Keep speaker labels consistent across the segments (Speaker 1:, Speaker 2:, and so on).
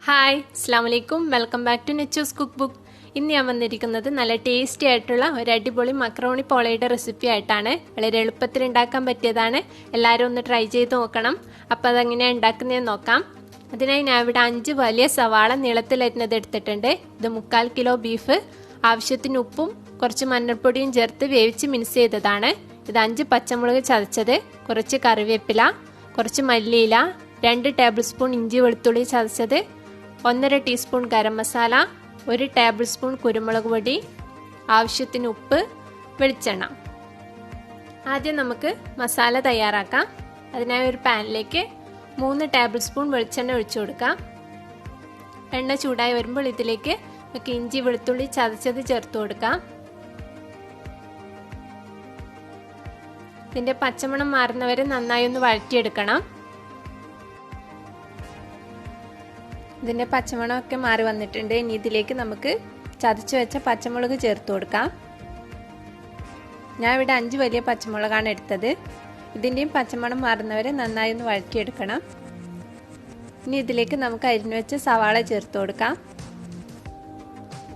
Speaker 1: Hi അസ്സലാമു അലൈക്കും welcome back to Nechu's cook book. ഇന്ന് ഞാൻ വന്നിരിക്കുന്നത് നല്ല ടേസ്റ്റി ആയിട്ടുള്ള ഒരു അടിപൊളി മക്രോണി പോളയുടെ റെസിപ്പി ആയിട്ടാണ്. വളരെ എളുപ്പത്തിൽ ഉണ്ടാക്കാൻ പറ്റിയതാണ്. എല്ലാവരും ഒന്ന് ട്രൈ ചെയ്ത് നോക്കണം. അപ്പോൾ അതെങ്ങനെയാണ് ഉണ്ടാക്കുന്നതെന്ന് നോക്കാം. അതിനായി ഞാൻ ഇവിടെ 5 വലിയ സവാള നീളത്തിലരിഞ്ഞത് എടുത്തിട്ടുണ്ട്. ഇത് 3/4 കിലോ ബീഫ്, ആവശ്യത്തിന് ഉപ്പും കുറച്ച് മഞ്ഞൾപ്പൊടിയും ചേർത്ത് വേവിച്ച് മിക്സ് ചെയ്തതാണ്. ഇത് 5 പച്ചമുളക് ചതച്ചത്, കുറച്ച് കറിവേപ്പില, കുറച്ച് മല്ലിയില, 2 ടേബിൾ സ്പൂൺ ഇഞ്ചി വെളുത്തുള്ളി ചതച്ചത്, 1.5 teaspoon garam masala, 1 table spoon കുരുമുളക് പൊടി, ആവശ്യത്തിന് ഉപ്പ്, വെളിച്ചെണ്ണ. ആദ്യം നമുക്ക് മസാല തയ്യാറാക്കാം. അതിനായി ഒരു പാനിലേക്ക് 3 ടേബിൾ സ്പൂൺ വെളിച്ചെണ്ണ ഒഴിച്ചു കൊടുക്കാം. എണ്ണ ചൂടായി വരുമ്പോൾ ഇതിലേക്ക് നമുക്ക് ഇഞ്ചി വെളുത്തുള്ളി ചതച്ചത് ചേർത്ത് കൊടുക്കാം. ഇതിൻ്റെ പച്ചമണം മാറുന്നവരെ നന്നായി ഒന്ന് വഴറ്റിയെടുക്കണം. ഇതിൻ്റെ പച്ചമണമൊക്കെ മാറി വന്നിട്ടുണ്ട്. ഇനി ഇതിലേക്ക് നമുക്ക് ചതച്ച് വെച്ച പച്ചമുളക് ചേർത്ത് കൊടുക്കാം. ഞാൻ ഇവിടെ 5 വലിയ പച്ചമുളകാണ് എടുത്തത്. ഇതിൻ്റെയും പച്ചമണം മാറുന്നവരെ നന്നായി ഒന്ന് വഴറ്റിയെടുക്കണം. ഇനി ഇതിലേക്ക് നമുക്ക് അരിഞ്ഞു വെച്ച സവാള ചേർത്ത് കൊടുക്കാം.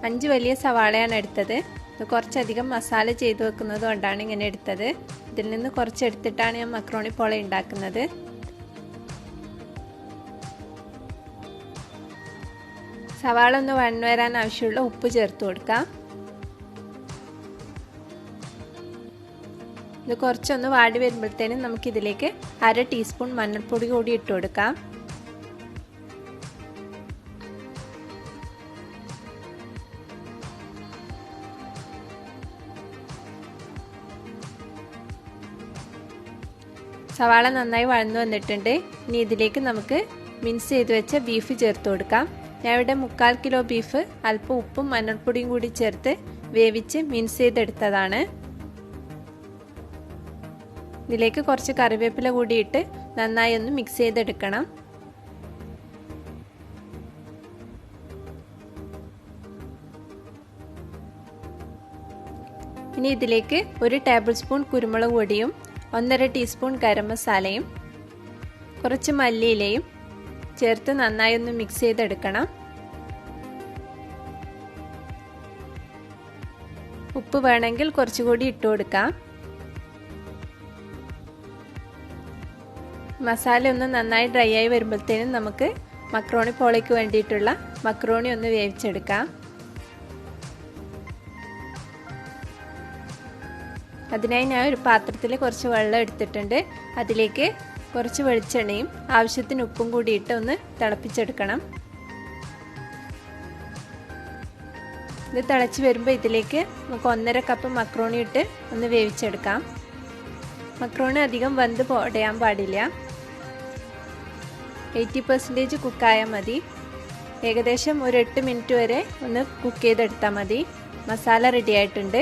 Speaker 1: 5 വലിയ സവാളയാണ് എടുത്തത്. ഇത് കുറച്ചധികം മസാല ചെയ്ത് വെക്കുന്നത് കൊണ്ടാണ് ഇങ്ങനെ എടുത്തത്. ഇതിൽ നിന്ന് കുറച്ച് എടുത്തിട്ടാണ് ഞാൻ മക്രോണി പോള ഉണ്ടാക്കുന്നത്. സവാള ഒന്ന് വഴന്നു വരാൻ ആവശ്യമുള്ള ഉപ്പ് ചേർത്ത് കൊടുക്കാം. ഇത് കുറച്ചൊന്ന് വാടി വരുമ്പോഴത്തേനും നമുക്കിതിലേക്ക് 1/2 ടീസ്പൂൺ മഞ്ഞൾപ്പൊടി കൂടി ഇട്ട് കൊടുക്കാം. സവാള നന്നായി വഴന്നു വന്നിട്ടുണ്ട്. ഇനി ഇതിലേക്ക് നമുക്ക് മിക്സ് ചെയ്ത് വെച്ച ബീഫ് ചേർത്ത് കൊടുക്കാം. ഞാൻ ഇവിടെ 3/4 കിലോ ബീഫ് അല്പം ഉപ്പും മഞ്ഞൾപ്പൊടിയും കൂടി ചേർത്ത് വേവിച്ച് മിക്സ് ചെയ്തെടുത്തതാണ്. ഇതിലേക്ക് കുറച്ച് കറിവേപ്പില കൂടിയിട്ട് നന്നായി ഒന്ന് മിക്സ് ചെയ്തെടുക്കണം. ഇനി ഇതിലേക്ക് 1 ടേബിൾ സ്പൂൺ കുരുമുളക് പൊടിയും 1.5 ടീസ്പൂൺ ഗരം മസാലയും കുറച്ച് മല്ലിയിലയും ചേർത്ത് നന്നായി ഒന്ന് മിക്സ് ചെയ്തെടുക്കണം. ഉപ്പ് വേണമെങ്കിൽ കുറച്ചുകൂടി ഇട്ട് കൊടുക്കാം. മസാല ഒന്ന് നന്നായി ഡ്രൈ ആയി വരുമ്പോഴത്തേനും നമുക്ക് മക്രോണി പോളയ്ക്ക് വേണ്ടിയിട്ടുള്ള മക്രോണി ഒന്ന് വേവിച്ചെടുക്കാം. അതിനായി ഞാൻ ഒരു പാത്രത്തിൽ കുറച്ച് വെള്ളം എടുത്തിട്ടുണ്ട്. അതിലേക്ക് കുറച്ച് വെളിച്ചെണ്ണയും ആവശ്യത്തിന് ഉപ്പും കൂടി ഇട്ട് ഒന്ന് തിളപ്പിച്ചെടുക്കണം. ഇത് തിളച്ച് വരുമ്പോൾ ഇതിലേക്ക് നമുക്ക് 1.5 കപ്പ് മക്രോണി ഇട്ട് ഒന്ന് വേവിച്ചെടുക്കാം. മക്രോണി അധികം വെന്ത് പൊടയാൻ പാടില്ല. 80% കുക്കായാൽ മതി. ഏകദേശം ഒരു 8 മിനിറ്റ് വരെ ഒന്ന് കുക്ക് ചെയ്തെടുത്താൽ മതി. മസാല റെഡി ആയിട്ടുണ്ട്.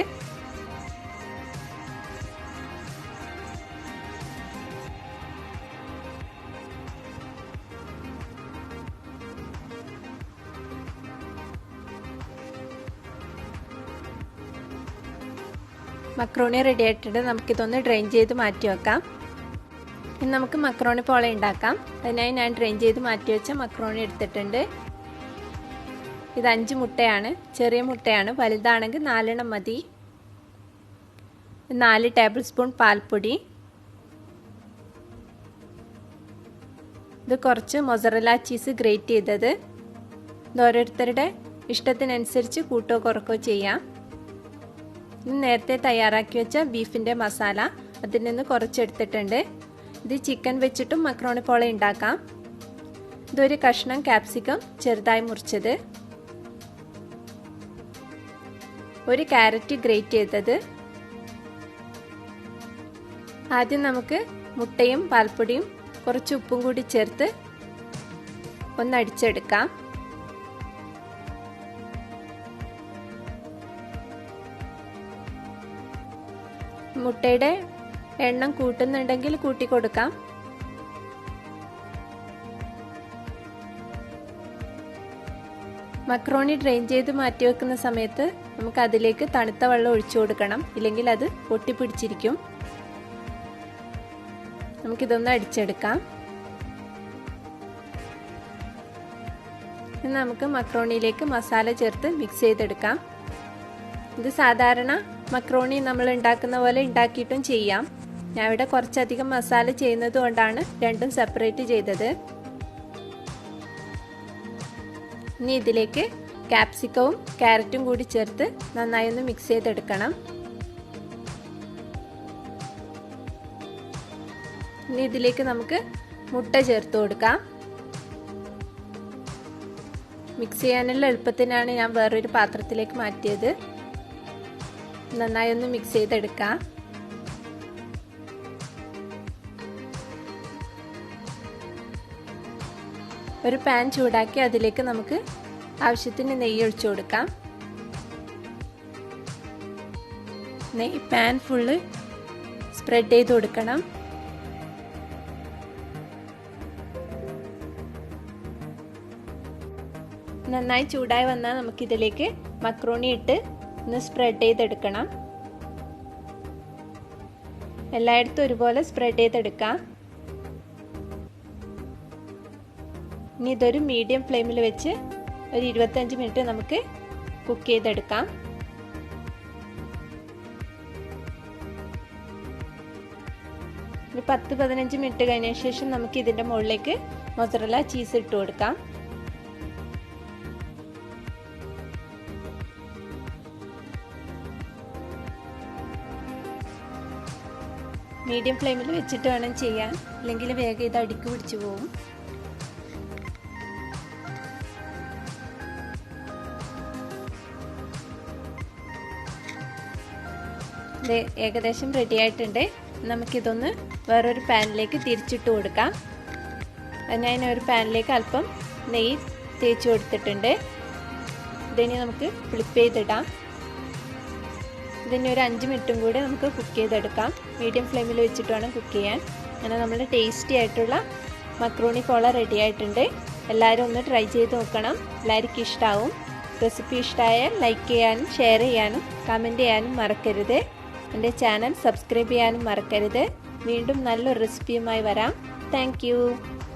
Speaker 1: മക്രോണി റെഡി ആയിട്ടുണ്ട്. നമുക്കിതൊന്ന് ഡ്രെയിൻ ചെയ്ത് മാറ്റി വെക്കാം. ഇനി നമുക്ക് മക്രോണി പോള ഉണ്ടാക്കാം. അതിനായി ഞാൻ ഡ്രെയിൻ ചെയ്ത് മാറ്റി വെച്ച മക്രോണി എടുത്തിട്ടുണ്ട്. ഇത് 5 മുട്ടയാണ്. ചെറിയ മുട്ടയാണ്. വലുതാണെങ്കിൽ 4 എണ്ണം മതി. 4 ടേബിൾ സ്പൂൺ പാൽപ്പൊടി, ഇത് കുറച്ച് മൊസറല്ല ചീസ് ഗ്രേറ്റ് ചെയ്തത്. ഇത് ഓരോരുത്തരുടെ ഇഷ്ടത്തിനനുസരിച്ച് കൂട്ടോ കുറക്കോ ചെയ്യാം. ഇത് നേരത്തെ തയ്യാറാക്കി വെച്ച ബീഫിൻ്റെ മസാല അതിൽ നിന്ന് കുറച്ചെടുത്തിട്ടുണ്ട്. ഇത് ചിക്കൻ വെച്ചിട്ടും മക്രോണി പോള ഉണ്ടാക്കാം. ഇതൊരു കഷ്ണം ക്യാപ്സിക്കം ചെറുതായി മുറിച്ചത്, 1 ക്യാരറ്റ് ഗ്രേറ്റ് ചെയ്തത്. ആദ്യം നമുക്ക് മുട്ടയും പാൽപ്പൊടിയും കുറച്ച് ഉപ്പും കൂടി ചേർത്ത് ഒന്ന് അടിച്ചെടുക്കാം. മുട്ടയുടെ എണ്ണം കൂട്ടുന്നുണ്ടെങ്കിൽ കൂട്ടി കൊടുക്കാം. മക്രോണി ഡ്രെയിൻ ചെയ്ത് മാറ്റി വെക്കുന്ന സമയത്ത് നമുക്ക് അതിലേക്ക് തണുത്ത വെള്ളം ഒഴിച്ചു കൊടുക്കണം. ഇല്ലെങ്കിൽ അത് പൊട്ടിപ്പിടിച്ചിരിക്കും. നമുക്കിതൊന്ന് അടിച്ചെടുക്കാം. ഇനി നമുക്ക് മക്രോണിയിലേക്ക് മസാല ചേർത്ത് മിക്സ് ചെയ്തെടുക്കാം. ഇത് സാധാരണ മക്രോണി നമ്മൾ ഉണ്ടാക്കുന്ന പോലെ ഉണ്ടാക്കിയിട്ടും ചെയ്യാം. ഞാൻ ഇവിടെ കുറച്ചധികം മസാല ചെയ്യുന്നത് കൊണ്ടാണ് രണ്ടും സെപ്പറേറ്റ് ചെയ്തത്. ഇനി ഇതിലേക്ക് ക്യാപ്സിക്കവും ക്യാരറ്റും കൂടി ചേർത്ത് നന്നായി ഒന്ന് മിക്സ് ചെയ്തെടുക്കണം. ഇനി ഇതിലേക്ക് നമുക്ക് മുട്ട ചേർത്ത് കൊടുക്കാം. മിക്സ് ചെയ്യാനുള്ള എളുപ്പത്തിനാണ് ഞാൻ വേറൊരു പാത്രത്തിലേക്ക് മാറ്റിയത്. നന്നായി ഒന്ന് മിക്സ് ചെയ്തെടുക്കാം. ഒരു പാൻ ചൂടാക്കി അതിലേക്ക് നമുക്ക് ആവശ്യത്തിന് നെയ്യ് ഒഴിച്ചു കൊടുക്കാം. നെയ്യ് പാൻ ഫുള്ള് സ്പ്രെഡ് ചെയ്ത് കൊടുക്കണം. നന്നായി ചൂടായി വന്നാൽ നമുക്കിതിലേക്ക് മക്രോണി ഇട്ട് ഒന്ന് സ്പ്രെഡ് ചെയ്തെടുക്കണം. എല്ലായിടത്തും ഒരുപോലെ സ്പ്രെഡ് ചെയ്തെടുക്കാം. ഇനി ഇതൊരു മീഡിയം ഫ്ലെയിമിൽ വെച്ച് ഒരു 25 മിനിറ്റ് നമുക്ക് കുക്ക് ചെയ്തെടുക്കാം. ഒരു 10-15 മിനിറ്റ് കഴിഞ്ഞ ശേഷം നമുക്ക് ഇതിൻ്റെ മുകളിലേക്ക് മൊസറല്ല ചീസ് ഇട്ട് കൊടുക്കാം. മീഡിയം ഫ്ലെയിമിൽ വെച്ചിട്ട് വേണം ചെയ്യാൻ, അല്ലെങ്കിൽ വേഗം ഇത് അടിക്ക് പിടിച്ചു പോകും. ഇത് ഏകദേശം റെഡി ആയിട്ടുണ്ട്. നമുക്കിതൊന്ന് വേറൊരു പാനിലേക്ക് തിരിച്ചിട്ട് കൊടുക്കാം. ഞാൻ ഒരു പാനിലേക്ക് അല്പം നെയ്യ് തേച്ച് കൊടുത്തിട്ടുണ്ട്. ഇതിനി നമുക്ക് ഫ്ലിപ്പ് ചെയ്തിടാം. ഇതിന് ഒരു 5 മിനിറ്റും കൂടി നമുക്ക് കുക്ക് ചെയ്തെടുക്കാം. മീഡിയം ഫ്ലെയിമിൽ വെച്ചിട്ട് വേണം കുക്ക് ചെയ്യാൻ. അങ്ങനെ നമ്മുടെ ടേസ്റ്റി ആയിട്ടുള്ള മക്രോണി പോള റെഡി ആയിട്ടുണ്ട്. എല്ലാവരും ഒന്ന് ട്രൈ ചെയ്ത് നോക്കണം. എല്ലാവർക്കും ഇഷ്ടമാവും. റെസിപ്പി ഇഷ്ടമായാൽ ലൈക്ക് ചെയ്യാനും ഷെയർ ചെയ്യാനും കമൻറ്റ് ചെയ്യാനും മറക്കരുത്. എൻ്റെ ചാനൽ സബ്സ്ക്രൈബ് ചെയ്യാനും മറക്കരുത്. വീണ്ടും നല്ലൊരു റെസിപ്പിയുമായി വരാം. താങ്ക്